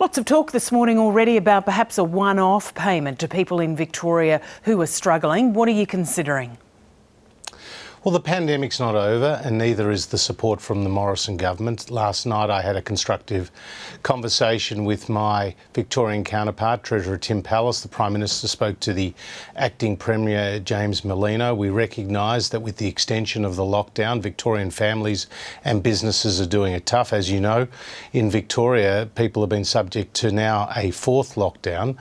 Lots of talk this morning already about perhaps a one-off payment to people in Victoria who are struggling. What are you considering? Well, the pandemic's not over, and neither is the support from the Morrison government. Last night I had a constructive conversation with my Victorian counterpart, Treasurer Tim Pallas. The Prime Minister spoke to the Acting Premier, James Merlino. We recognise that with the extension of the lockdown, Victorian families and businesses are doing it tough. As you know, in Victoria, people have been subject to now a fourth lockdown,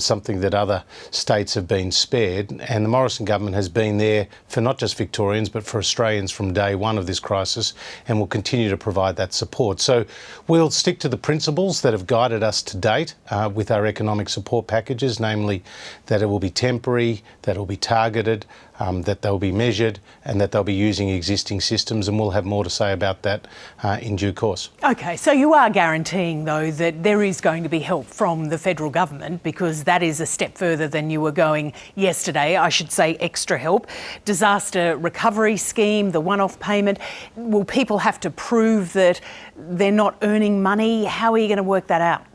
something that other states have been spared. And the Morrison government has been there for not just Victorians, but for Australians from day one of this crisis, and will continue to provide that support. So we'll stick to the principles that have guided us to date with our economic support packages, namely that it will be temporary, that it will be targeted, that they'll be measured, and that they'll be using existing systems, and we'll have more to say about that in due course. OK, so you are guaranteeing, though, that there is going to be help from the federal government, because that is a step further than you were going yesterday. I should say extra help. Disaster recovery scheme, the one-off payment. Will people have to prove that they're not earning money? How are you going to work that out?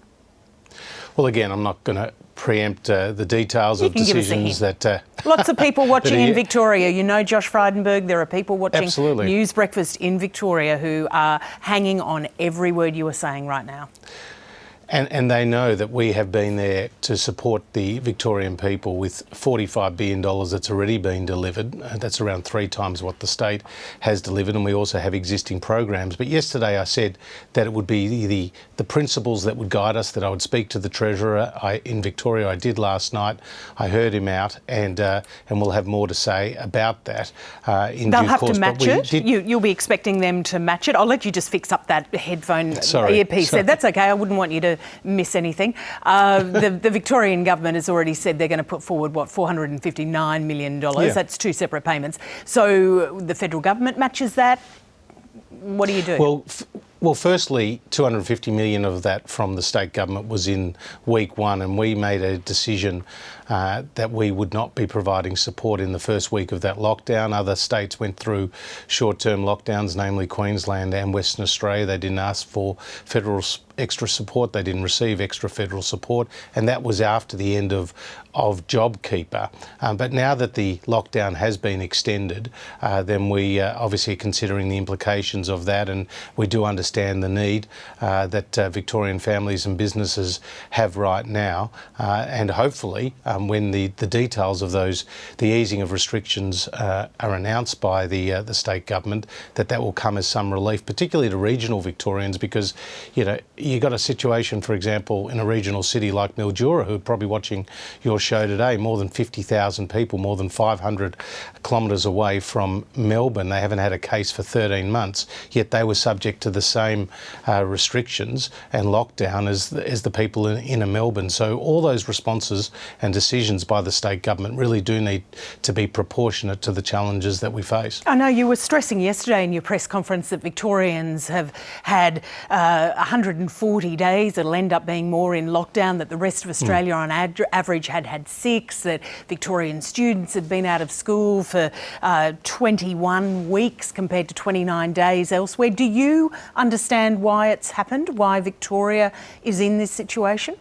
Well, again, I'm not going to preempt the details of decisions that... Lots of people watching in Victoria. You know Josh Frydenberg. There are people watching News Breakfast in Victoria who are hanging on every word you are saying right now. And they know that we have been there to support the Victorian people with $45 billion that's already been delivered. That's around 3 times what the state has delivered, and we also have existing programs. But yesterday I said that it would be the principles that would guide us, that I would speak to the Treasurer in Victoria. I did last night. I heard him out, and we'll have more to say about that in due course. They'll have to match it? You'll be expecting them to match it? I'll let you just fix up that headphone earpiece there. That's OK. I wouldn't want you to miss anything. The Victorian government has already said they're going to put forward, what, $459 million. Yeah. That's 2 separate payments. So the federal government matches that. What do you do? Well, firstly, $250 million of that from the state government was in week 1, and we made a decision that we would not be providing support in the first week of that lockdown. Other states went through short-term lockdowns, namely Queensland and Western Australia. They didn't ask for federal extra support. They didn't receive extra federal support, and that was after the end of JobKeeper. But now that the lockdown has been extended, then we obviously are considering the implications of that, and we do understand the need that Victorian families and businesses have right now, and hopefully when the details of the easing of restrictions are announced by the state government, that will come as some relief, particularly to regional Victorians, because you've got a situation, for example, in a regional city like Mildura, who are probably watching your show today, more than 50,000 people, more than 500 kilometres away from Melbourne. They haven't had a case for 13 months, yet they were subject to the same restrictions and lockdown as the people in inner Melbourne. So all those responses and decisions by the state government really do need to be proportionate to the challenges that we face. I know you were stressing yesterday in your press conference that Victorians have had 140 days. It'll end up being more in lockdown, that the rest of Australia on average had 6, that Victorian students had been out of school for 21 weeks compared to 29 days elsewhere. Do you understand why it's happened, why Victoria is in this situation?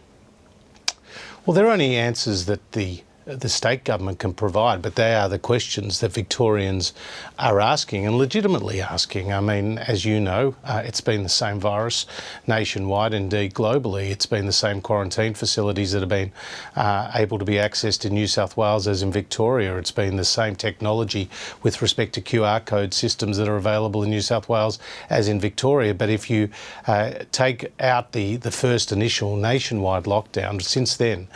Well, there are only answers that the state government can provide, but they are the questions that Victorians are asking, and legitimately asking. I mean, as you know, it's been the same virus nationwide, indeed globally. It's been the same quarantine facilities that have been able to be accessed in New South Wales as in Victoria. It's been the same technology with respect to QR code systems that are available in New South Wales as in Victoria. But if you take out the first initial nationwide lockdown, since then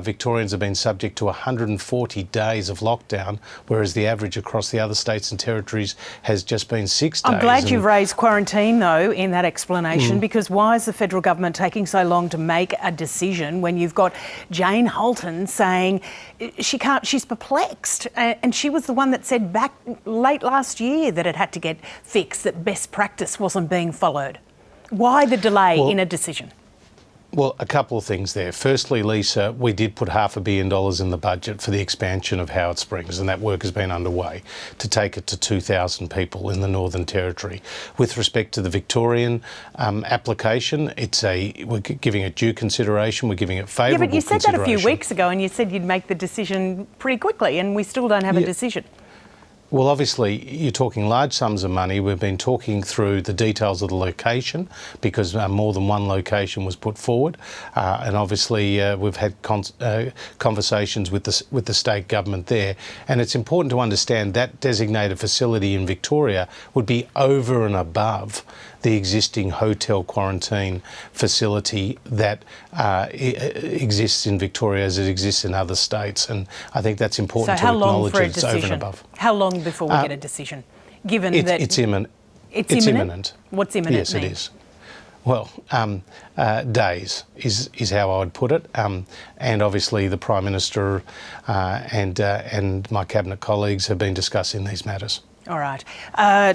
Victorians have been subject to 140 days of lockdown, whereas the average across the other states and territories has just been 6 days. I'm glad you've raised quarantine, though, in that explanation, because why is the federal government taking so long to make a decision when you've got Jane Holton saying she's perplexed, and she was the one that said back late last year that it had to get fixed, that best practice wasn't being followed? Why the delay in a decision? Well, a couple of things there. Firstly, Lisa, we did put $500 million in the budget for the expansion of Howard Springs, and that work has been underway to take it to 2,000 people in the Northern Territory. With respect to the Victorian application, we're giving it due consideration, we're giving it favourable Yeah, but you said that a few consideration. weeks ago, and you said you'd make the decision pretty quickly, and we still don't have a decision. Well, obviously, you're talking large sums of money. We've been talking through the details of the location because more than one location was put forward, and obviously we've had conversations with the state government there. And it's important to understand that designated facility in Victoria would be over and above the existing hotel quarantine facility that exists in Victoria as it exists in other states. And I think that's important to acknowledge that it's over and above. How long before we get a decision? Given that it's imminent. It's imminent? What's imminent Yes, mean? it is. Well, days is how I would put it, and obviously the Prime Minister and my cabinet colleagues have been discussing these matters. All right.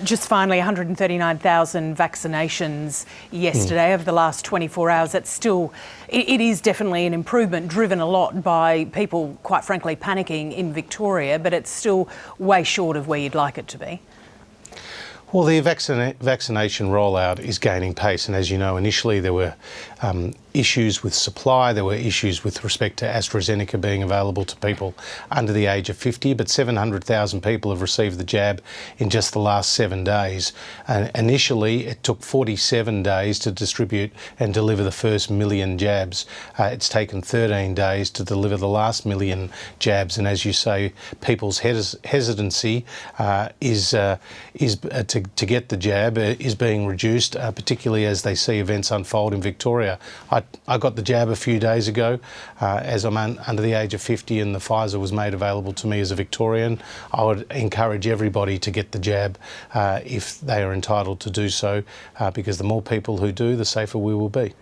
Just finally, 139,000 vaccinations yesterday over the last 24 hours. That's still, it is definitely an improvement driven a lot by people, quite frankly, panicking in Victoria, but it's still way short of where you'd like it to be. Well, the vaccination rollout is gaining pace, and as you know, initially there were issues with supply, there were issues with respect to AstraZeneca being available to people under the age of 50, but 700,000 people have received the jab in just the last 7 days. Initially, it took 47 days to distribute and deliver the first 1 million jabs. It's taken 13 days to deliver the last 1 million jabs, and as you say, people's hesitancy to get the jab is being reduced, particularly as they see events unfold in Victoria. I got the jab a few days ago as I'm under the age of 50 and the Pfizer was made available to me as a Victorian. I would encourage everybody to get the jab if they are entitled to do so, because the more people who do, the safer we will be.